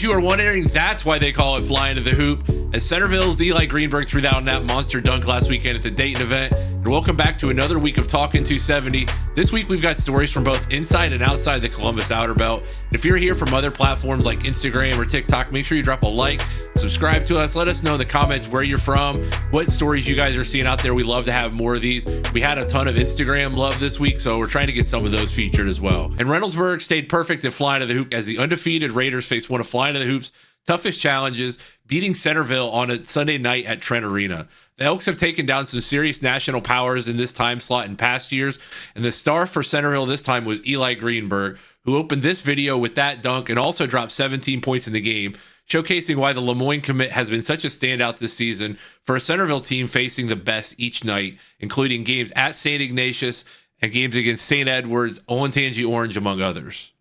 you are wondering, that's why they call it flying to the hoop, as Centerville's Eli Greenberg threw down that monster dunk last weekend at the Dayton event. And welcome back to another week of Talkin 270. This week we've got stories from both inside and outside the Columbus Outer Belt. And if you're here from other platforms like Instagram or TikTok, make sure you drop a like, subscribe to us, let us know in the comments where you're from, what stories you guys are seeing out there. We love to have more of these. We had a ton of Instagram love this week, so we're trying to get some of those featured as well. And Reynoldsburg stayed perfect at flying to the hoop as the undefeated Raiders face one of flying to the hoop's toughest challenges, beating Centerville on a Sunday night at Trent Arena. The Elks have taken down some serious national powers in this time slot in past years, and the star for Centerville this time was Eli Greenberg, who opened this video with that dunk and also dropped 17 points in the game, showcasing why the Lemoyne commit has been such a standout this season for a Centerville team facing the best each night, including games at St. Ignatius and games against St. Edwards, Olentangy Orange, among others.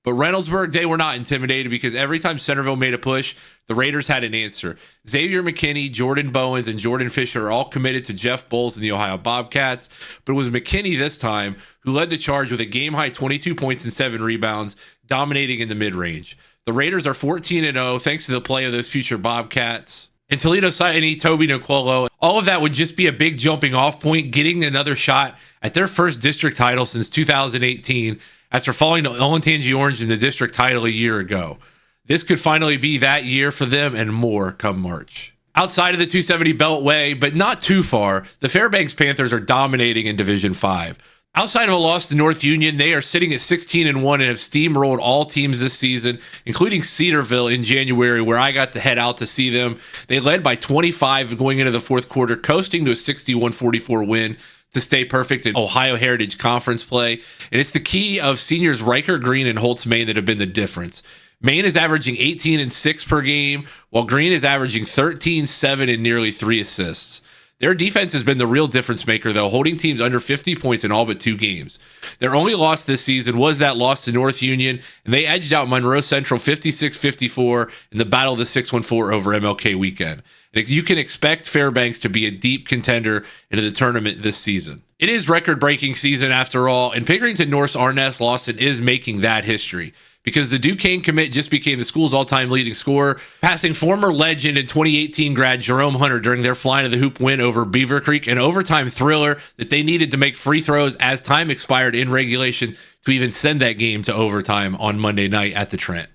But Reynoldsburg, they were not intimidated because every time Centerville made a push, the Raiders had an answer. Xavier McKinney, Jordan Bowens, and Jordan Fisher are all committed to Jeff Bowles and the Ohio Bobcats, but it was McKinney this time who led the charge with a game-high 22 points and 7 rebounds, dominating in the mid-range. The Raiders are 14-0 thanks to the play of those future Bobcats. And Toledo signee Toby Nicolo, all of that would just be a big jumping off point, getting another shot at their first district title since 2018 after falling to Olentangy Orange in the district title a year ago. This could finally be that year for them and more come March. Outside of the 270 Beltway, but not too far, the Fairbanks Panthers are dominating in Division 5. Outside of a loss to North Union, they are sitting at 16-1 and have steamrolled all teams this season, including Cedarville in January, where I got to head out to see them. They led by 25 going into the fourth quarter, coasting to a 61-44 win to stay perfect in Ohio Heritage Conference play. And it's the key of seniors Riker Green and Holtz Maine that have been the difference. Maine is averaging 18 and 6 per game, while Green is averaging 13, 7, and nearly 3 assists. Their defense has been the real difference maker, though, holding teams under 50 points in all but 2 games. Their only loss this season was that loss to North Union, and they edged out Monroe Central 56-54 in the Battle of the 614 over MLK weekend. And you can expect Fairbanks to be a deep contender into the tournament this season. It is record-breaking season after all, and Pickerington North's Arness Lawson is making that history, because the Duquesne commit just became the school's all-time leading scorer, passing former legend and 2018 grad Jerome Hunter during their flying to the hoop win over Beaver Creek, an overtime thriller that they needed to make free throws as time expired in regulation to even send that game to overtime on Monday night at the Trent.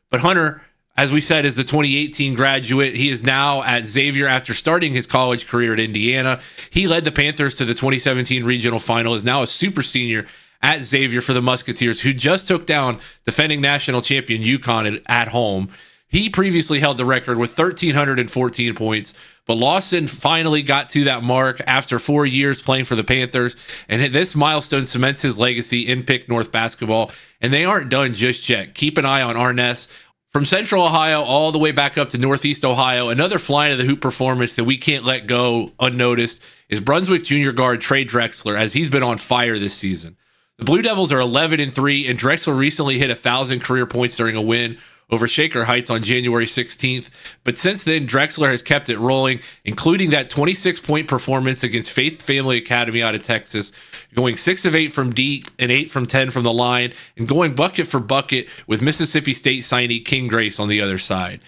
But Hunter, as we said, is the 2018 graduate. He is now at Xavier after starting his college career at Indiana. He led the Panthers to the 2017 regional final, is now a super senior at Xavier for the Musketeers, who just took down defending national champion UConn at home. He previously held the record with 1,314 points, but Lawson finally got to that mark after 4 years playing for the Panthers, and this milestone cements his legacy in Pick North basketball, and they aren't done just yet. Keep an eye on Arness. From Central Ohio all the way back up to Northeast Ohio, another flying to the hoop performance that we can't let go unnoticed is Brunswick junior guard Trey Drexler, as he's been on fire this season. The Blue Devils are 11-3, and Drexler recently hit 1,000 career points during a win over Shaker Heights on January 16th. But since then, Drexler has kept it rolling, including that 26-point performance against Faith Family Academy out of Texas, going 6 of 8 from deep and 8 from 10 from the line, and going bucket for bucket with Mississippi State signee King Grace on the other side.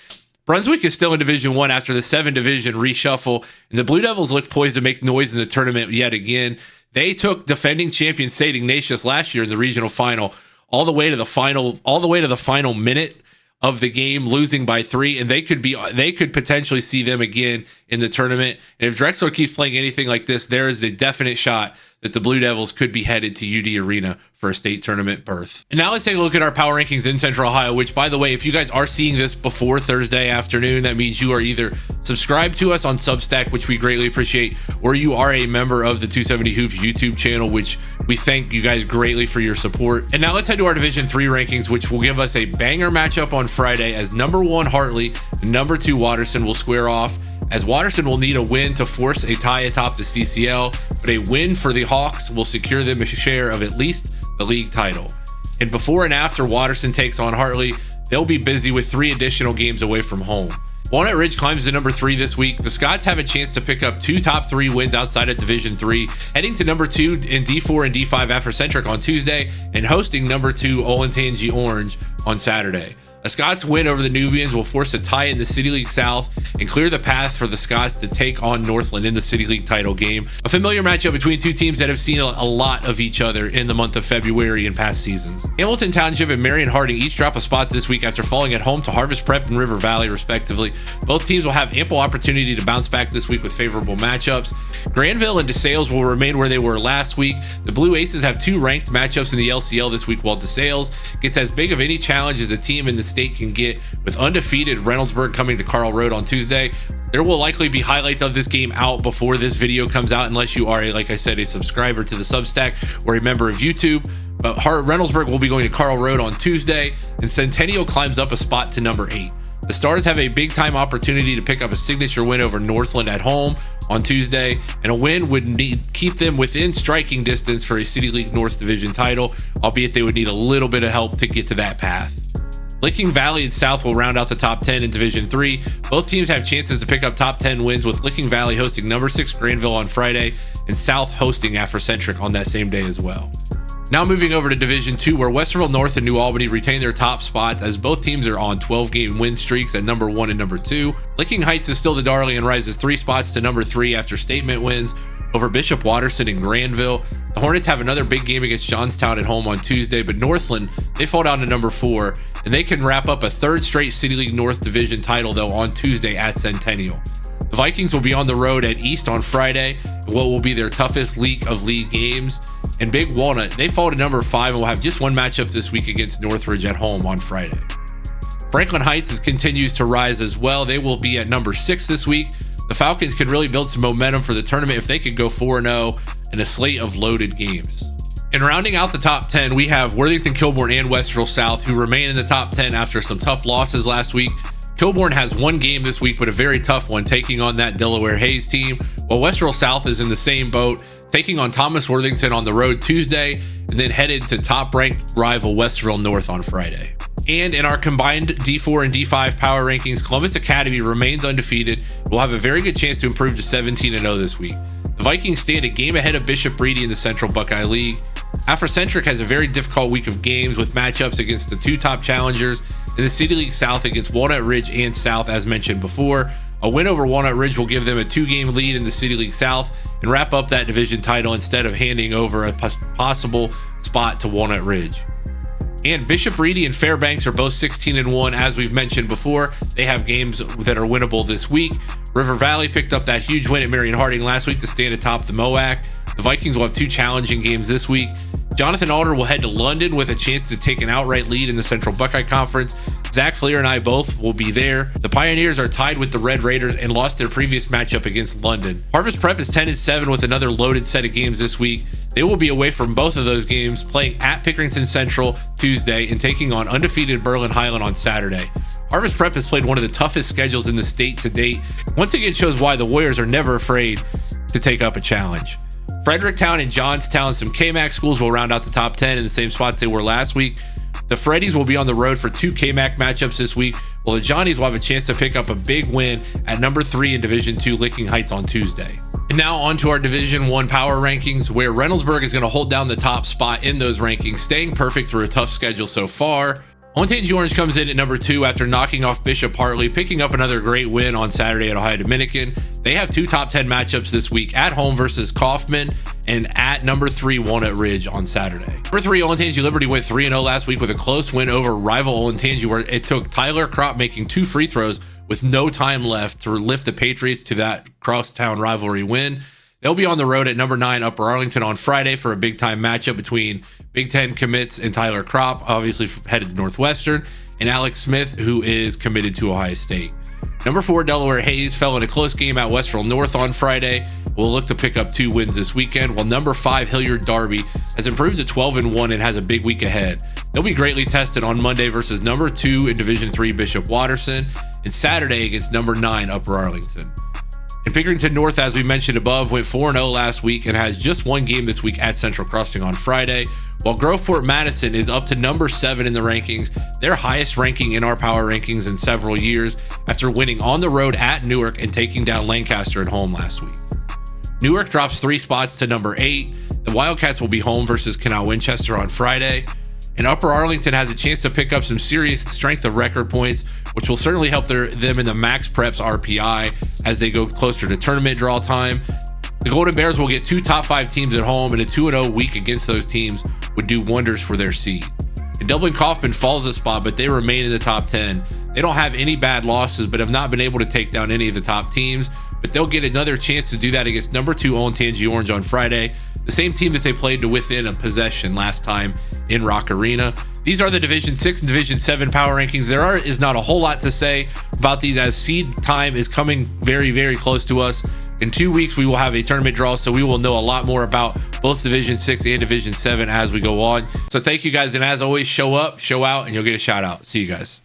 Brunswick is still in Division I after the 7-division reshuffle, and the Blue Devils look poised to make noise in the tournament yet again. They took defending champion St. Ignatius last year in the regional final all the way to the final minute of the game, losing by 3, and they could potentially see them again in the tournament. And if Drexler keeps playing anything like this, there is a definite shot that the Blue Devils could be headed to UD Arena for a state tournament berth. And now let's take a look at our power rankings in Central Ohio, which, by the way, if you guys are seeing this before Thursday afternoon, that means you are either subscribed to us on SUBSTACK, which we greatly appreciate, or you are a member of the 270 Hoops YouTube channel, which we thank you guys greatly for your support. And now let's head to our Division 3 rankings, which will give us a banger matchup on Friday as number 1 Hartley and number 2 Watterson will square off, as Watterson will need a win to force a tie atop the CCL, but a win for the Hawks will secure them a share of at least the league title. And before and after Watterson takes on Hartley, they'll be busy with 3 additional games away from home. Walnut Ridge climbs to number 3 this week. The Scots have a chance to pick up 2 top 3 wins outside of Division 3, heading to number 2 in D4 and D5 Afrocentric on Tuesday, and hosting number 2 Olentangy Orange on Saturday. A Scots win over the Nubians will force a tie in the City League South and clear the path for the Scots to take on Northland in the City League title game. A familiar matchup between two teams that have seen a lot of each other in the month of February in past seasons. Hamilton Township and Marion Harding each drop a spot this week after falling at home to Harvest Prep and River Valley, respectively. Both teams will have ample opportunity to bounce back this week with favorable matchups. Granville and DeSales will remain where they were last week. The Blue Aces have two ranked matchups in the LCL this week, while DeSales gets as big of any challenge as a team in the state can get, with undefeated Reynoldsburg coming to Carl Road on Tuesday. There will likely be highlights of this game out before this video comes out, unless you are, like I said, a subscriber to the Substack or a member of YouTube. But Reynoldsburg will be going to Carl Road on Tuesday, and Centennial climbs up a spot to number 8. The Stars have a big time opportunity to pick up a signature win over Northland at home on Tuesday, and a win would keep them within striking distance for a City League North Division title, albeit they would need a little bit of help to get to that path. Licking Valley and South will round out the top 10 in Division 3. Both teams have chances to pick up top 10 wins, with Licking Valley hosting number 6 Granville on Friday and South hosting Afrocentric on that same day as well. Now moving over to Division 2, where Westerville North and New Albany retain their top spots as both teams are on 12-game win streaks at number 1 and number 2. Licking Heights is still the darling and rises 3 spots to number 3 after statement wins over Bishop Watterson and Granville. The Hornets have another big game against Johnstown at home on Tuesday, but Northland, they fall down to number 4, and they can wrap up a third straight City League North Division title though on Tuesday at Centennial. The Vikings will be on the road at East on Friday, in what will be their toughest league of league games. And Big Walnut, they fall to number 5 and will have just one matchup this week against Northridge at home on Friday. Franklin Heights continues to rise as well. They will be at number 6 this week. The Falcons could really build some momentum for the tournament if they could go 4-0 in a slate of loaded games. And rounding out the top 10, we have Worthington Kilbourne and Westerville South, who remain in the top 10 after some tough losses last week. Kilbourne has one game this week, but a very tough one, taking on that Delaware Hayes team, while Westerville South is in the same boat, taking on Thomas Worthington on the road Tuesday, and then headed to top-ranked rival Westerville North on Friday. And in our combined D4 and D5 power rankings, Columbus Academy remains undefeated. We'll have a very good chance to improve to 17-0 this week. The Vikings stand a game ahead of Bishop Reedy in the Central Buckeye League. Afrocentric has a very difficult week of games with matchups against the two top challengers in the City League South against Walnut Ridge and South, as mentioned before. A win over Walnut Ridge will give them a 2-game lead in the City League South and wrap up that division title instead of handing over a possible spot to Walnut Ridge. And Bishop Reedy and Fairbanks are both 16-1, as we've mentioned before. They have games that are winnable this week. River Valley picked up that huge win at Marion Harding last week to stand atop the MOAC. The Vikings will have 2 challenging games this week. Jonathan Alder will head to London with a chance to take an outright lead in the Central Buckeye Conference. Zach Fleer and I both will be there. The Pioneers are tied with the Red Raiders and lost their previous matchup against London. Harvest Prep is 10-7 with another loaded set of games this week. They will be away from both of those games, playing at Pickerington Central Tuesday and taking on undefeated Berlin Highland on Saturday. Harvest Prep has played one of the toughest schedules in the state to date. Once again, shows why the Warriors are never afraid to take up a challenge. Fredericktown and Johnstown, some KMAC schools, will round out the top 10 in the same spots they were last week. The Freddies will be on the road for 2 KMAC matchups this week, while the Johnnies will have a chance to pick up a big win at number 3 in Division 2 Licking Heights on Tuesday. And now on to our Division 1 power rankings, where Reynoldsburg is going to hold down the top spot in those rankings, staying perfect through a tough schedule so far. Olentangy Orange comes in at number 2 after knocking off Bishop Hartley, picking up another great win on Saturday at Ohio Dominican. They have 2 top 10 matchups this week, at home versus Kaufman and at number 3 Walnut Ridge on Saturday. Number 3 Olentangy Liberty went 3-0 last week with a close win over rival Olentangy, where it took Tyler Kropp making 2 free throws with no time left to lift the Patriots to that crosstown rivalry win. They'll be on the road at number 9 Upper Arlington on Friday for a big time matchup between Big Ten commits and Tyler Kropp, obviously headed to Northwestern, and Alex Smith, who is committed to Ohio State. Number 4 Delaware Hayes fell in a close game at Westerville North on Friday. Will look to pick up 2 wins this weekend, while number 5 Hilliard Darby has improved to 12-1 and has a big week ahead. They'll be greatly tested on Monday versus number 2 in Division 3 Bishop Watterson, and Saturday against number 9 Upper Arlington. And Pickerington North, as we mentioned above, went 4-0 last week and has just 1 game this week at Central Crossing on Friday, while Groveport Madison is up to number 7 in the rankings, their highest ranking in our power rankings in several years, after winning on the road at Newark and taking down Lancaster at home last week. Newark drops 3 spots to number 8. The Wildcats will be home versus Canal Winchester on Friday. And Upper Arlington has a chance to pick up some serious strength of record points, which will certainly help them in the max preps RPI as they go closer to tournament draw time. The Golden Bears will get 2 top 5 teams at home, and a 2-0 week against those teams would do wonders for their seed. And Dublin Kaufman falls a spot, but they remain in the top 10. They don't have any bad losses, but have not been able to take down any of the top teams. But they'll get another chance to do that against number 2 Olentangy Orange on Friday, the same team that they played to within a possession last time in Rock Arena. These are the Division 6 and Division 7 power rankings. There is not a whole lot to say about these, as seed time is coming very, very close to us. In 2 weeks, we will have a tournament draw, so we will know a lot more about both Division 6 and Division 7 as we go on. So thank you guys, and as always, show up, show out, and you'll get a shout out. See you guys.